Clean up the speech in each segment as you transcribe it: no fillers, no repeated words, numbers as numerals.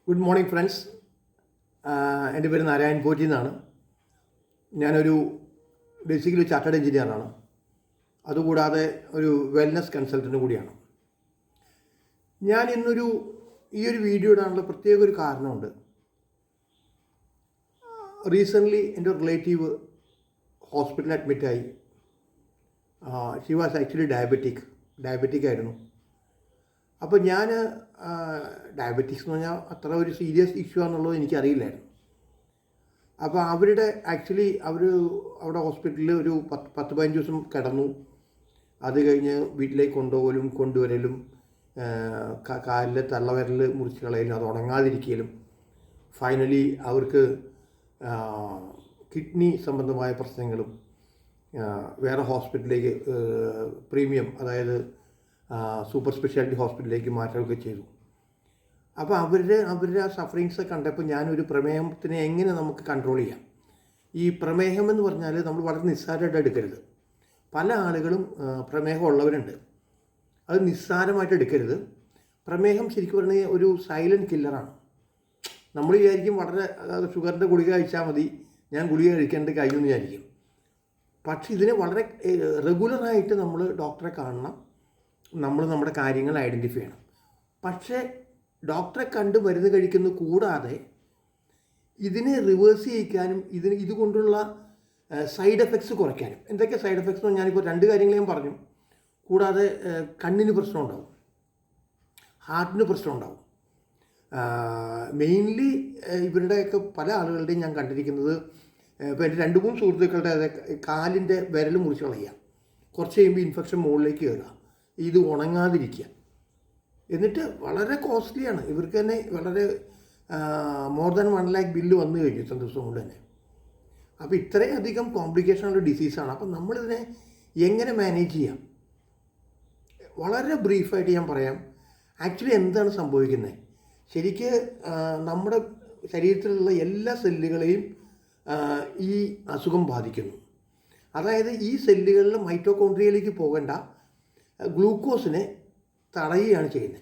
Good morning friends. എൻ്റെ പേര് നാരായൺ പോറ്റി എന്നാണ്. ഞാനൊരു ബേസിക്കലി ചാർട്ടേഡ് എഞ്ചിനീയറാണ്. അതുകൂടാതെ ഒരു വെൽനസ് കൺസൾട്ടൻ്റ് കൂടിയാണ്. ഞാൻ ഈ ഒരു വീഡിയോ ഇടാനുള്ള പ്രത്യേക ഒരു കാരണമുണ്ട്. റീസെൻ്റ്ലി എൻ്റെ ഒരു റിലേറ്റീവ് ഹോസ്പിറ്റലിൽ അഡ്മിറ്റായി. ഷി വാസ് ആക്ച്വലി ഡയബറ്റിക് ആയിരുന്നു. അപ്പോൾ ഞാൻ ഡയബറ്റിക്സ് എന്ന് പറഞ്ഞാൽ അത്ര ഒരു സീരിയസ് ഇഷ്യൂ ആണെന്നുള്ളത് എനിക്കറിയില്ലായിരുന്നു. അപ്പോൾ അവർ അവിടെ ഹോസ്പിറ്റലിൽ ഒരു 10-15 ദിവസം കിടന്നു. അത് കഴിഞ്ഞ് വീട്ടിലേക്ക് കൊണ്ടുവരലും കാലിലെ തള്ളവിരൽ മുറിച്ച് കളയലും അത് ഉണങ്ങാതിരിക്കലും ഫൈനലി അവർക്ക് കിഡ്നി സംബന്ധമായ പ്രശ്നങ്ങളും വേറെ ഹോസ്പിറ്റലിലേക്ക് പ്രീമിയം, അതായത് സൂപ്പർ സ്പെഷ്യാലിറ്റി ഹോസ്പിറ്റലിലേക്ക് മാറ്റുകയൊക്കെ ചെയ്തു. അപ്പോൾ അവരുടെ ആ സഫറിങ്സ് കണ്ടപ്പോൾ ഞാനൊരു പ്രമേഹത്തിനെ എങ്ങനെ നമുക്ക് കൺട്രോൾ ചെയ്യാം. ഈ പ്രമേഹം എന്ന് പറഞ്ഞാൽ നമ്മൾ വളരെ നിസ്സാരമായിട്ട് എടുക്കരുത്. പല ആളുകളും പ്രമേഹം ഉള്ളവരുണ്ട്, അത് നിസ്സാരമായിട്ട് എടുക്കരുത്. പ്രമേഹം ശരിക്കും പറഞ്ഞാൽ ഒരു സൈലൻറ്റ് കില്ലറാണ്. നമ്മൾ വിചാരിക്കും വളരെ ഷുഗറിൻ്റെ ഗുളിക കഴിച്ചാൽ മതി, ഞാൻ ഗുളിക കഴിക്കേണ്ട കഴിഞ്ഞു എന്ന് വിചാരിക്കും. പക്ഷെ ഇതിനെ വളരെ റെഗുലറായിട്ട് നമ്മൾ ഡോക്ടറെ കാണണം. നമ്മൾ നമ്മുടെ കാര്യങ്ങൾ ഐഡൻറ്റിഫൈ ചെയ്യണം. പക്ഷേ ഡോക്ടറെ കണ്ട് മരുന്ന് കഴിക്കുന്നത് കൂടാതെ ഇതിനെ റിവേഴ്സ് ചെയ്യിക്കാനും ഇതുകൊണ്ടുള്ള സൈഡ് എഫക്ട്സ് കുറയ്ക്കാനും. എന്തൊക്കെ സൈഡ് എഫക്ട്സ് എന്ന് ഞാനിപ്പോൾ 2 കാര്യങ്ങൾ ഞാൻ പറഞ്ഞു. കൂടാതെ കണ്ണിന് പ്രശ്നം ഉണ്ടാവും, ഹാർട്ടിന് പ്രശ്നം ഉണ്ടാവും. മെയിൻലി ഇവരുടെയൊക്കെ പല ആളുകളുടെയും ഞാൻ കണ്ടിരിക്കുന്നത്, ഇപ്പോൾ എൻ്റെ 2-3 സുഹൃത്തുക്കളുടെ കാലിൻ്റെ വിരൽ മുറിച്ച് കളയുക, കുറച്ച് കഴിയുമ്പോൾ ഇൻഫെക്ഷൻ മുകളിലേക്ക് കയറുക, ഇത് ഉണങ്ങാതിരിക്കുക. എന്നിട്ട് വളരെ കോസ്റ്റ്ലിയാണ് ഇവർക്ക് തന്നെ. വളരെ മോർ ദാൻ 1 lakh ബില്ല് വന്നു കഴിഞ്ഞു ഇത്ര ദിവസം കൊണ്ട് തന്നെ. അപ്പോൾ ഇത്രയധികം കോംപ്ലിക്കേഷനുള്ള ഡിസീസാണ്. അപ്പം നമ്മളിതിനെ എങ്ങനെ മാനേജ് ചെയ്യാം? വളരെ ബ്രീഫായിട്ട് ഞാൻ പറയാം. ആക്ച്വലി എന്താണ് സംഭവിക്കുന്നത്? ശരിക്ക് നമ്മുടെ ശരീരത്തിലുള്ള എല്ലാ സെല്ലുകളെയും ഈ അസുഖം ബാധിക്കുന്നു. അതായത് ഈ സെല്ലുകളിൽ മൈറ്റോകോൺട്രിയയിലേക്ക് പോകേണ്ട ഗ്ലൂക്കോസിനെ തടയുകയാണ് ചെയ്യുന്നത്.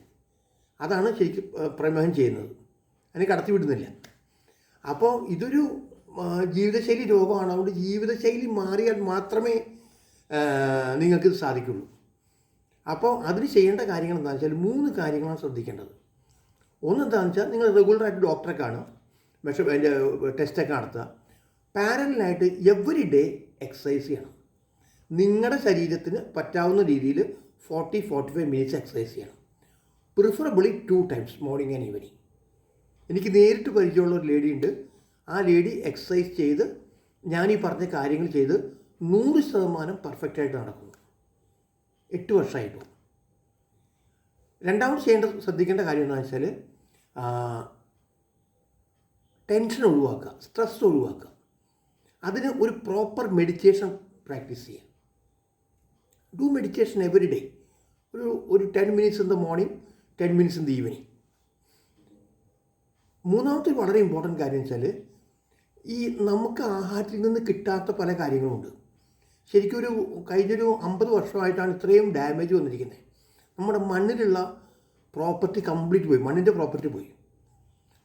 അതാണ് ശരിക്കും പ്രമേഹം ചെയ്യുന്നത്. അതിനെ കടത്തി വിടുന്നില്ല. അപ്പോൾ ഇതൊരു ജീവിതശൈലി രോഗമാണ്. അതുകൊണ്ട് ജീവിതശൈലി മാറിയാൽ മാത്രമേ നിങ്ങൾക്ക് ഇത് സാധിക്കുള്ളൂ. അപ്പോൾ അതിന് ചെയ്യേണ്ട കാര്യങ്ങൾ എന്താണെന്ന് വെച്ചാൽ 3 കാര്യങ്ങളാണ് ശ്രദ്ധിക്കേണ്ടത്. ഒന്നെന്താണെന്ന് വെച്ചാൽ നിങ്ങൾ റെഗുലറായിട്ട് ഡോക്ടറെ കാണുക, അതിൻ്റെ ടെസ്റ്റൊക്കെ നടത്തുക. പാരലായിട്ട് എവറി ഡേ എക്സസൈസ് ചെയ്യണം. നിങ്ങളുടെ ശരീരത്തിന് പറ്റാവുന്ന രീതിയിൽ 40-45 മിനിറ്റ്സ് എക്സസൈസ് ചെയ്യണം. Preferably 2 times, morning and evening. എനിക്ക് നേരിട്ട് പരിചയമുള്ള ഒരു ലേഡി ഉണ്ട്. ആ ലേഡി എക്സസൈസ് ചെയ്ത് ഞാനീ പറഞ്ഞ കാര്യങ്ങൾ ചെയ്ത് 100% പെർഫെക്റ്റായിട്ട് നടക്കുന്നു. 8 വർഷമായിട്ടു. രണ്ടാമത് ശ്രദ്ധിക്കേണ്ട കാര്യം എന്താണെന്ന് വെച്ചാൽ ടെൻഷൻ ഒഴിവാക്കുക, സ്ട്രെസ് ഒഴിവാക്കുക. അതിന് ഒരു പ്രോപ്പർ മെഡിറ്റേഷൻ പ്രാക്ടീസ് ചെയ്യുക. Do meditation every day. ഒരു 10 minutes in the morning, 10 minutes in the evening. മൂന്നാമത്തെ വളരെ ഇമ്പോർട്ടൻറ്റ് കാര്യം വെച്ചാൽ ഈ നമുക്ക് ആഹാരത്തിൽ നിന്ന് കിട്ടാത്ത പല കാര്യങ്ങളുമുണ്ട്. ശരിക്കും കഴിഞ്ഞൊരു 50 വർഷമായിട്ടാണ് ഇത്രയും ഡാമേജ് വന്നിരിക്കുന്നത്. നമ്മുടെ മണ്ണിലുള്ള പ്രോപ്പർട്ടി കംപ്ലീറ്റ് പോയി. മണ്ണിൻ്റെ പ്രോപ്പർട്ടി പോയി.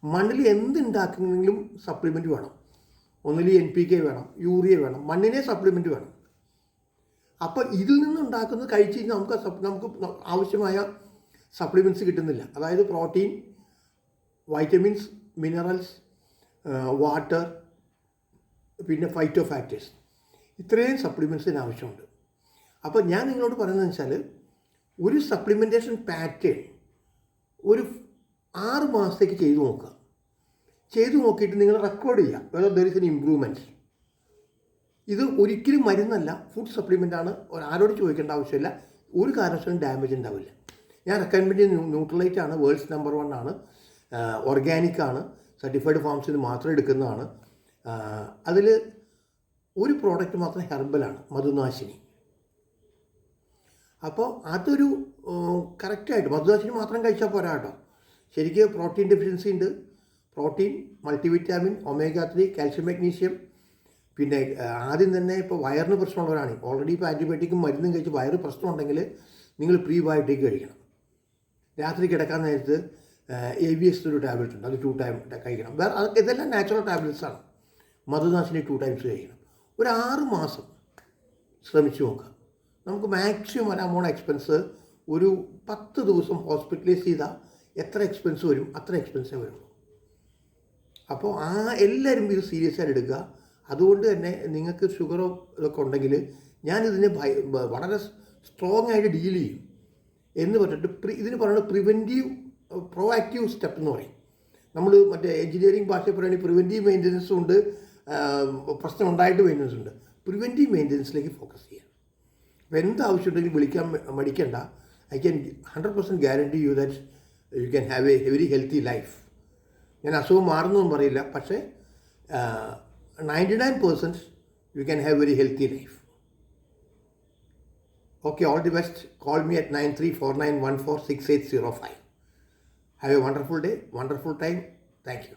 മണ്ണിൽ എന്തുണ്ടാക്കുന്നെങ്കിലും സപ്ലിമെൻറ്റ് വേണം. ഒന്നുകിൽ NPK വേണം, യൂറിയ വേണം, മണ്ണിനെ സപ്ലിമെൻറ്റ് വേണം. അപ്പോൾ ഇതിൽ നിന്നുണ്ടാക്കുന്നത് കഴിച്ച് കഴിഞ്ഞാൽ നമുക്ക് ആവശ്യമായ സപ്ലിമെൻറ്റ്സ് കിട്ടുന്നില്ല. അതായത് പ്രോട്ടീൻ, വൈറ്റമിൻസ്, മിനറൽസ്, വാട്ടർ, പിന്നെ ഫൈറ്റോ ഫാക്ടേഴ്സ്, ഇത്രയും സപ്ലിമെൻറ്റ്സിന് ആവശ്യമുണ്ട്. അപ്പോൾ ഞാൻ നിങ്ങളോട് പറയുന്നതെന്ന് വെച്ചാൽ ഒരു സപ്ലിമെൻറ്റേഷൻ പാറ്റേൺ ഒരു 6 മാസത്തേക്ക് ചെയ്തു നോക്കുക. ചെയ്തു നോക്കിയിട്ട് നിങ്ങൾ റെക്കോർഡ് ചെയ്യുക whether there is N improvement. ഇത് ഒരിക്കലും മരുന്നല്ല, ഫുഡ് സപ്ലിമെൻ്റാണ്. ആരോട് ചോദിക്കേണ്ട ആവശ്യമില്ല. ഒരു കാരണവശാലും ഡാമേജ് ഉണ്ടാവില്ല. ഞാൻ റെക്കമെൻഡ് ചെയ്യുന്ന ന്യൂട്രലൈറ്റ് ആണ്. വേൾഡ്സ് നമ്പർ 1 ആണ്. ഓർഗാനിക് ആണ്. സർട്ടിഫൈഡ് ഫാംസിൽ മാത്രം എടുക്കുന്നതാണ്. അതിൽ ഒരു പ്രോഡക്റ്റ് മാത്രം ഹെർബലാണ്, മധുനാശിനി. അപ്പോൾ അതൊരു കറക്റ്റായിട്ട് മധുനാശിനി മാത്രം കഴിച്ചാൽ പോരാ കേട്ടോ. ശരിക്കും പ്രോട്ടീൻ ഡെഫിഷ്യൻസി ഉണ്ട്. Protein, multivitamin, omega-3, calcium, magnesium. പിന്നെ ആദ്യം തന്നെ ഇപ്പോൾ വയറിന് പ്രശ്നമുള്ളവരാണ്. ഓൾറെഡി ഇപ്പോൾ ആൻറ്റിബയോട്ടിക്കും മരുന്നും കഴിച്ച് വയറ് പ്രശ്നമുണ്ടെങ്കിൽ നിങ്ങൾ പ്രീബയോട്ടിക് കഴിക്കണം. രാത്രി കിടക്കാൻ നേരത്ത് AVS ഒരു ടാബ്ലറ്റ് ഉണ്ട്, അത് 2 ടൈം കഴിക്കണം. വേറെ അതൊക്കെ ഇതെല്ലാം നാച്ചുറൽ ടാബ്ലറ്റ്സാണ്. മധുനാശിനി 2 ടൈംസ് കഴിക്കണം. ഒരു 6 മാസം ശ്രമിച്ചു നോക്കുക. നമുക്ക് മാക്സിമം വരാൻ പോണ എക്സ്പെൻസ് ഒരു 10 ദിവസം ഹോസ്പിറ്റലൈസ് ചെയ്താൽ എത്ര എക്സ്പെൻസ് വരും അത്ര എക്സ്പെൻസേ വരുള്ളൂ. അപ്പോൾ എല്ലാവരും ഇത് സീരിയസ് ആയിട്ട് എടുക്കുക. അതുകൊണ്ട് തന്നെ നിങ്ങൾക്ക് ഷുഗറോ ഇതൊക്കെ ഉണ്ടെങ്കിൽ ഞാനിതിനെ വളരെ സ്ട്രോങ് ആയിട്ട് ഡീൽ ചെയ്യും എന്ന് പറഞ്ഞിട്ട് ഇതിന് പറയുന്നത് പ്രോആക്റ്റീവ് സ്റ്റെപ്പ് എന്ന് പറയും. നമ്മൾ മറ്റേ എഞ്ചിനീയറിംഗ് ഭാഷയിൽ പറയുകയാണെങ്കിൽ പ്രിവെൻറ്റീവ് മെയിൻ്റനൻസും ഉണ്ട്, പ്രശ്നം ഉണ്ടായിട്ട് മെയിൻ്റനൻസ് ഉണ്ട്. പ്രിവെൻറ്റീവ് മെയിൻ്റനൻസിലേക്ക് ഫോക്കസ് ചെയ്യുക. അപ്പോൾ എന്ത് ആവശ്യമുണ്ടെങ്കിലും വിളിക്കാൻ മടിക്കേണ്ട. I can 100% guarantee you that you can have a very healthy life. ഞാൻ അസുഖം മാറുന്നൊന്നും പറയില്ല, പക്ഷേ 99% you can have very healthy life. Okay, all the best. Call me at 9349146805. Have a wonderful day, wonderful time. Thank you.